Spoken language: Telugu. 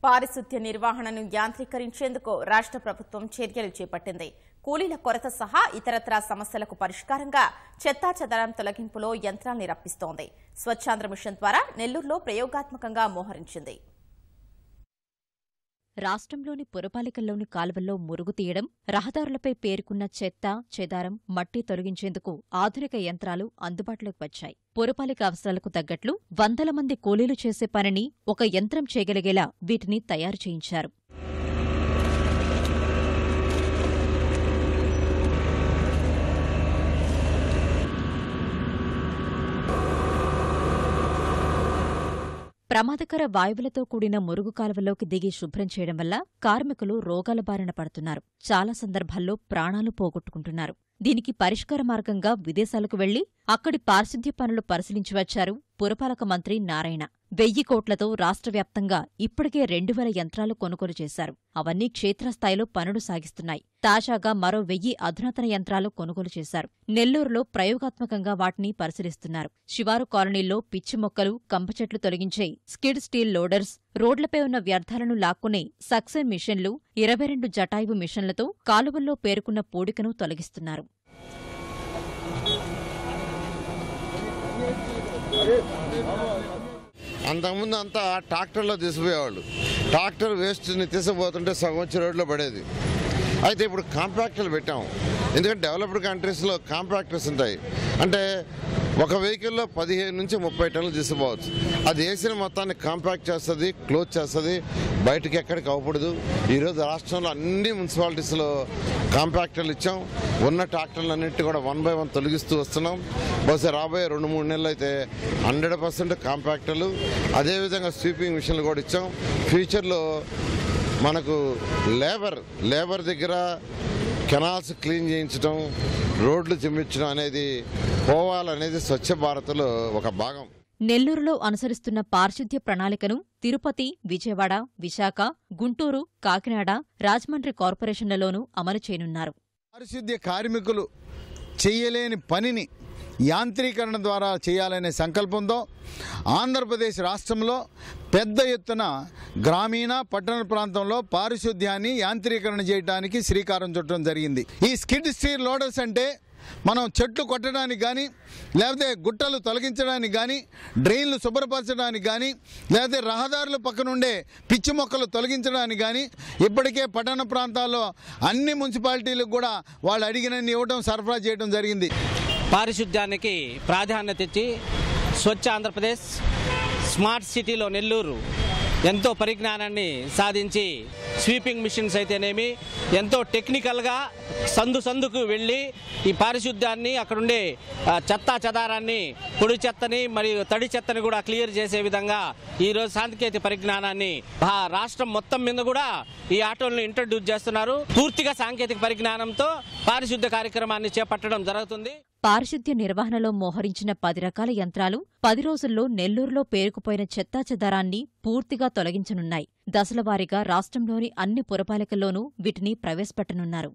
పారిశుద్ధ్య నిర్వహణను యాంత్రీకరించేందుకు రాష్ట్ర ప్రభుత్వం చర్యలు చేపట్టింది. కూలీల కొరత సహా ఇతరత్రా సమస్యలకు పరిష్కారంగా చెత్తాచెదారం తొలగింపులో యంత్రాల్ని రప్పిస్తోంది. స్వచ్ఛాంధ్ర మిషన్ ద్వారా నెల్లూరులో ప్రయోగాత్మకంగా మోహరించింది. రాష్ట్రంలోని పురపాలికల్లోని కాలువల్లో మురుగు తీయడం, రహదారులపై పేరుకున్న చెత్త, చెదారం, మట్టి తొలగించేందుకు ఆధునిక యంత్రాలు అందుబాటులోకి వచ్చాయి. పురపాలిక అవసరాలకు తగ్గట్లు 100 మంది కూలీలు చేసే పనిని ఒక యంత్రం చేయగలిగేలా వీటిని తయారు చేయించారు. ప్రమాదకర వాయువులతో కూడిన మురుగు కాలువలోకి దిగి శుభ్రం చేయడం వల్ల కార్మికులు రోగాల బారిన పడుతున్నారు. చాలా సందర్భాల్లో ప్రాణాలు పోగొట్టుకుంటున్నారు. దీనికి పరిష్కార మార్గంగా విదేశాలకు వెళ్లి అక్కడి పారిశుద్ధ్య పనులు పరిశీలించి వచ్చారు పురపాలక మంత్రి నారాయణ. 1000 కోట్లతో రాష్ట్ర వ్యాప్తంగా ఇప్పటికే 2000 యంత్రాలు కొనుగోలు చేశారు. అవన్నీ క్షేత్రస్థాయిలో పనులు సాగిస్తున్నాయి. తాజాగా మరో 1000 అధునాతన యంత్రాలు కొనుగోలు చేశారు. నెల్లూరులో ప్రయోగాత్మకంగా వాటిని పరిశీలిస్తున్నారు. శివారు కాలనీల్లో పిచ్చి మొక్కలు, కంపచెట్లు తొలగించే స్కిడ్ స్టీల్ లోడర్స్, రోడ్లపై ఉన్న వ్యర్థాలను లాక్కునే సక్సెన్ మిషన్లు, 22 జటాయివు మిషన్లతో కాలువల్లో పేరుకున్న పూడికను తొలగిస్తున్నారు. అంతకుముందు అంతా ట్రాక్టర్లో తీసుకుపోయేవాళ్ళు. ట్రాక్టర్ వేస్ట్ని తీసుకుపోతుంటే సగం వచ్చి రోడ్లో పడేది. అయితే ఇప్పుడు కాంపాక్టర్లు పెట్టాము. ఎందుకంటే డెవలప్డ్ కంట్రీస్లో కాంపాక్టర్స్ ఉంటాయి. అంటే ఒక వెహికల్లో 15 నుంచి 30 టన్నులు తీసుకుపోవచ్చు. అది వేసిన మొత్తాన్ని కాంపాక్ట్ చేస్తుంది, క్లోజ్ చేస్తుంది, బయటకి ఎక్కడికి అవ్వకూడదు. ఈరోజు రాష్ట్రంలో అన్ని మున్సిపాలిటీస్లో కాంపాక్టర్లు ఇచ్చాం. ఉన్న ట్రాక్టర్లన్నింటి కూడా 1 by 1 తొలగిస్తూ వస్తున్నాం. బహుశా రాబోయే 2-3 నెలలు అయితే 100% కాంపాక్టర్లు, అదేవిధంగా స్వీపింగ్ మిషన్లు కూడా ఇచ్చాం. ఫ్యూచర్లో మనకు లేబర్ దగ్గర కెనాల్స్ క్లీన్ చేయించడం, రోడ్లు చిమ్మించడం అనేది పోవాలనేది స్వచ్ఛ భారత్లో ఒక భాగం. నెల్లూరులో అనుసరిస్తున్న పారిశుద్ధ్య ప్రణాళికను తిరుపతి, విజయవాడ, విశాఖ, గుంటూరు, కాకినాడ, రాజమండ్రి కార్పొరేషన్లలోనూ అమలు చేయనున్నారు. పారిశుద్ధ్య కార్మికులు చేయలేని పనిని యాంత్రీకరణ ద్వారా చేయాలనే సంకల్పంతో ఆంధ్రప్రదేశ్ రాష్ట్రంలో పెద్ద ఎత్తున గ్రామీణ పట్టణ ప్రాంతంలో పారిశుద్ధ్యాన్ని యాంత్రీకరణ చేయడానికి శ్రీకారం చుట్టడం జరిగింది. ఈ స్కిడ్ స్టీల్ లోడర్స్ అంటే మనం చెట్లు కొట్టడానికి కానీ, లేకపోతే గుట్టలు తొలగించడానికి కానీ, డ్రైన్లు శుభ్రపరచడానికి కానీ, లేకపోతే రహదారుల పక్కనుండే పిచ్చి మొక్కలు తొలగించడానికి కానీ ఇప్పటికే పట్టణ ప్రాంతాల్లో అన్ని మున్సిపాలిటీలకు కూడా వాళ్ళు అడిగినన్ని ఇవ్వడం, సరఫరా చేయడం జరిగింది. పారిశుద్ధ్యానికి ప్రాధాన్యత ఇచ్చి స్వచ్ఛ ఆంధ్రప్రదేశ్ స్మార్ట్ సిటీలో నెల్లూరు ఎంతో పరిజ్ఞానాన్ని సాధించి స్వీపింగ్ మిషన్స్ అయితేనేమి ఎంతో టెక్నికల్గా సందుకు వెళ్ళి ఈ పారిశుద్ధ్యాన్ని, అక్కడుండే చెత్తా చెదారాన్ని, పొడి చెత్తని మరియు తడి చెత్తని కూడా క్లియర్ చేసే విధంగా ఈరోజు సాంకేతిక పరిజ్ఞానాన్ని రాష్ట్రం మొత్తం మీద కూడా ఈ ఆటోలను ఇంట్రడ్యూస్ చేస్తున్నారు. పూర్తిగా సాంకేతిక పరిజ్ఞానంతో పారిశుద్ధ్య కార్యక్రమాన్ని చేపట్టడం జరుగుతుంది. పారిశుద్ధ్య నిర్వహణలో మోహరించిన 10 రకాల యంత్రాలు 10 రోజుల్లో నెల్లూరులో పేరుకుపోయిన చెత్తాచెదారాన్ని పూర్తిగా తొలగించనున్నాయి. దశలవారీగా రాష్ట్రంలోని అన్ని పురపాలికల్లోనూ వీటిని ప్రవేశపెట్టనున్నారు.